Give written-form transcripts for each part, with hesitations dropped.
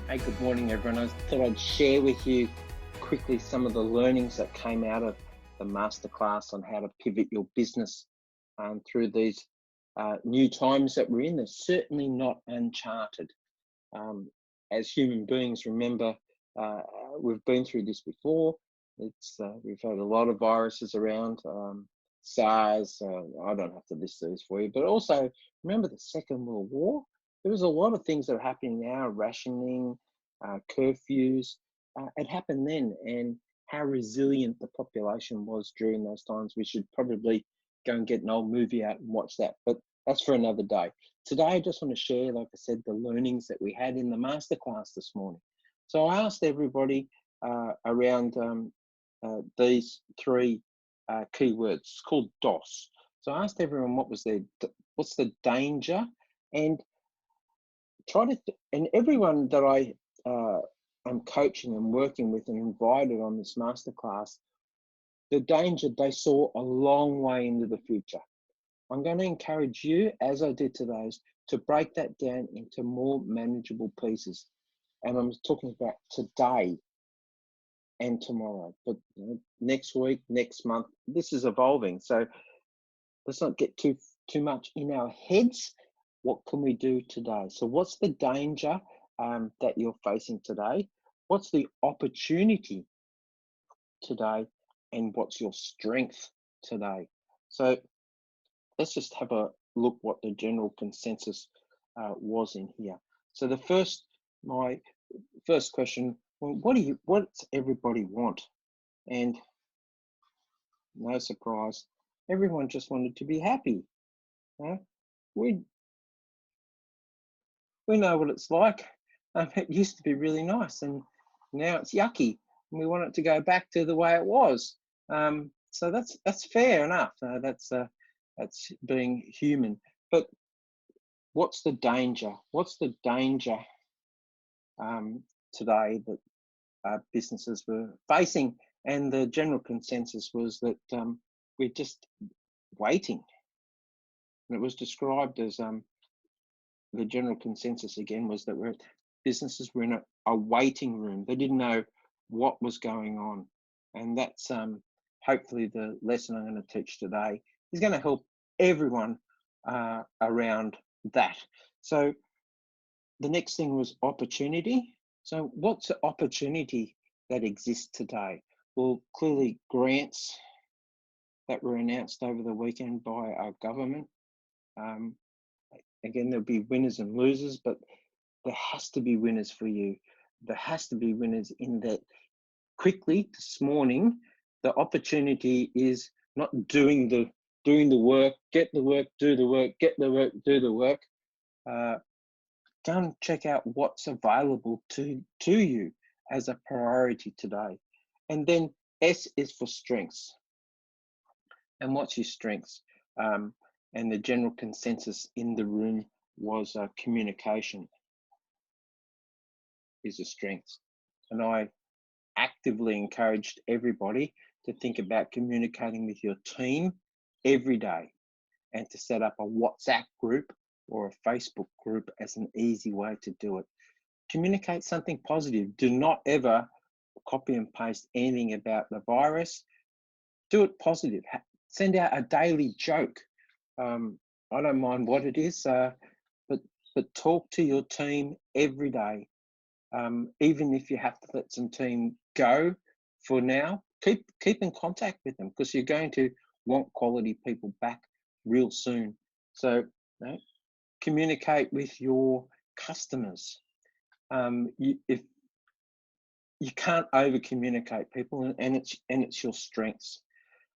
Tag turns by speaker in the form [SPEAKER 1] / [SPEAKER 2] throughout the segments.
[SPEAKER 1] Hey, good morning, everyone. I thought I'd share with you quickly some of the learnings that came out of the masterclass on how to pivot your business through these new times that we're in. They're certainly not uncharted. Um, as human beings, remember, uh, we've been through this before. We've had a lot of viruses around, SARS. I don't have to list these for you, but also remember the Second World War. There was a lot of things that are happening now, rationing, curfews. It happened then, and how resilient the population was during those times. We should probably go and get an old movie out and watch that, but that's for another day. Today, I just want to share, like I said, the learnings that we had in the masterclass this morning. So I asked everybody around these three keywords. It's called DOS. So I asked everyone what's the danger, and and everyone that I am coaching and working with and invited on this masterclass, the danger they saw a long way into the future. I'm going to encourage you, as I did today, to break that down into more manageable pieces. And I'm talking about today and tomorrow, but next week, next month, this is evolving. So let's not get too much in our heads. What can we do today? So what's the danger that you're facing today? What's the opportunity today? And what's your strength today? So let's just have a look what the general consensus was in here. So my first question, well, what's everybody want? And no surprise, everyone just wanted to be happy. We know what it's like. It used to be really nice, and now it's yucky, and we want it to go back to the way it was. So that's fair enough. That's being human. But what's the danger? What's the danger today that businesses were facing? And the general consensus was that we're just waiting. And it was described as the general consensus again was that businesses were in a waiting room. They didn't know what was going on. And that's hopefully the lesson I'm going to teach today is going to help everyone around that. So the next thing was opportunity. So what's the opportunity that exists today? Well, clearly grants that were announced over the weekend by our government. Again, there'll be winners and losers, but there has to be winners for you. There has to be winners in that. Quickly this morning, the opportunity is not doing the work, get the work, do the work, get the work, do the work. Go and check out what's available to you as a priority today. And then S is for strengths. And what's your strengths? And the general consensus in the room was communication is a strength. And I actively encouraged everybody to think about communicating with your team every day and to set up a WhatsApp group or a Facebook group as an easy way to do it. Communicate something positive. Do not ever copy and paste anything about the virus. Do it positive. Send out a daily joke. I don't mind what it is, but talk to your team every day. Even if you have to let some team go for now, keep in contact with them because you're going to want quality people back real soon. So communicate with your customers. If you can't over communicate people, and it's your strengths,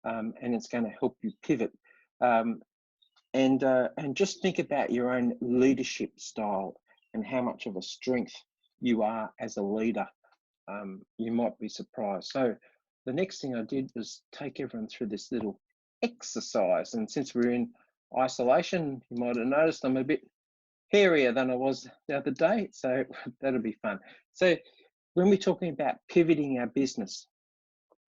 [SPEAKER 1] and it's going to help you pivot. And just think about your own leadership style and how much of a strength you are as a leader. You might be surprised. So the next thing I did was take everyone through this little exercise. And since we're in isolation, you might have noticed I'm a bit hairier than I was the other day. So that'll be fun. So when we're talking about pivoting our business,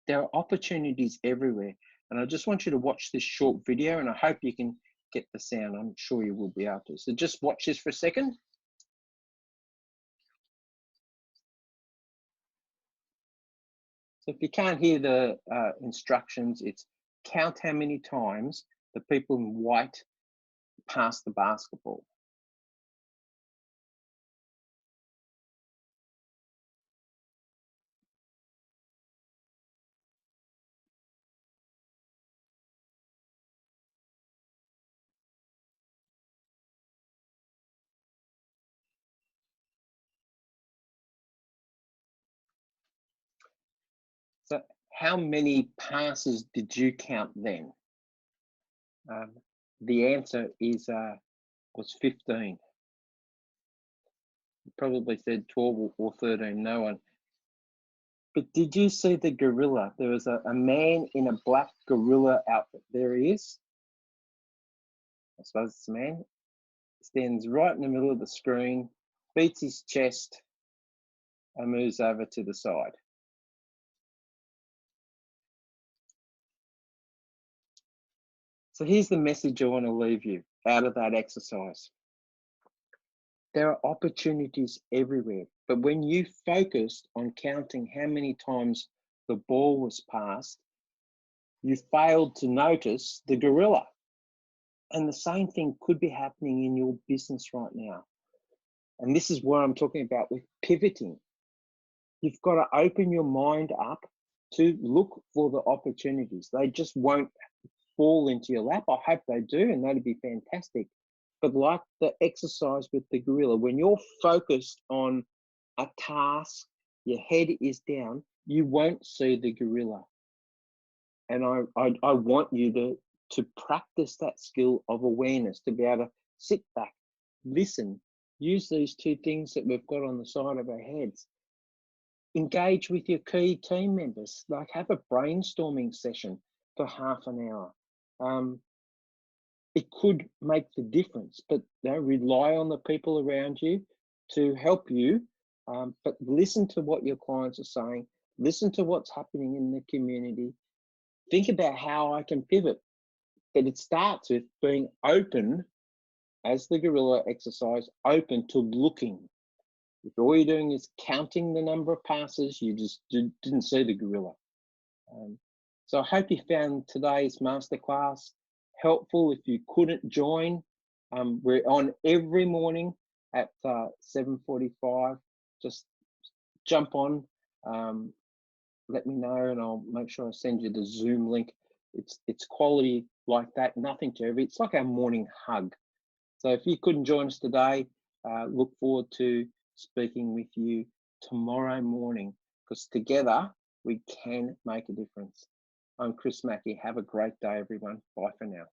[SPEAKER 1] there are opportunities everywhere. And I just want you to watch this short video, and I hope you can get the sound. I'm sure you will be able to. So just watch this for a second. So if you can't hear the instructions, it's count how many times the people in white pass the basketball. So how many passes did you count then? The answer is was 15. You probably said 12 or 13, no one. But did you see the gorilla? There was a man in a black gorilla outfit. There he is. I suppose it's a man. Stands right in the middle of the screen, beats his chest, and moves over to the side. So here's the message I want to leave you out of that exercise. There are opportunities everywhere, but when you focused on counting how many times the ball was passed, you failed to notice the gorilla. And the same thing could be happening in your business right now. And this is what I'm talking about with pivoting. You've got to open your mind up to look for the opportunities. They just won't fall into your lap. I hope they do, and that'd be fantastic. But like the exercise with the gorilla, when you're focused on a task, your head is down, you won't see the gorilla. And I want you to practice that skill of awareness, to be able to sit back, listen, use these two things that we've got on the side of our heads. Engage with your key team members, like have a brainstorming session for half an hour. It could make the difference, but rely on the people around you to help you. But listen to what your clients are saying, listen to what's happening in the community. Think about how I can pivot. But it starts with being open, as the gorilla exercise, open to looking. If all you're doing is counting the number of passes, you just didn't see the gorilla. So I hope you found today's masterclass helpful. If you couldn't join, we're on every morning at 7:45. Just jump on, let me know, and I'll make sure I send you the Zoom link. It's quality like that, nothing too heavy. It's like our morning hug. So if you couldn't join us today, look forward to speaking with you tomorrow morning, because together we can make a difference. I'm Chris Mackey. Have a great day, everyone. Bye for now.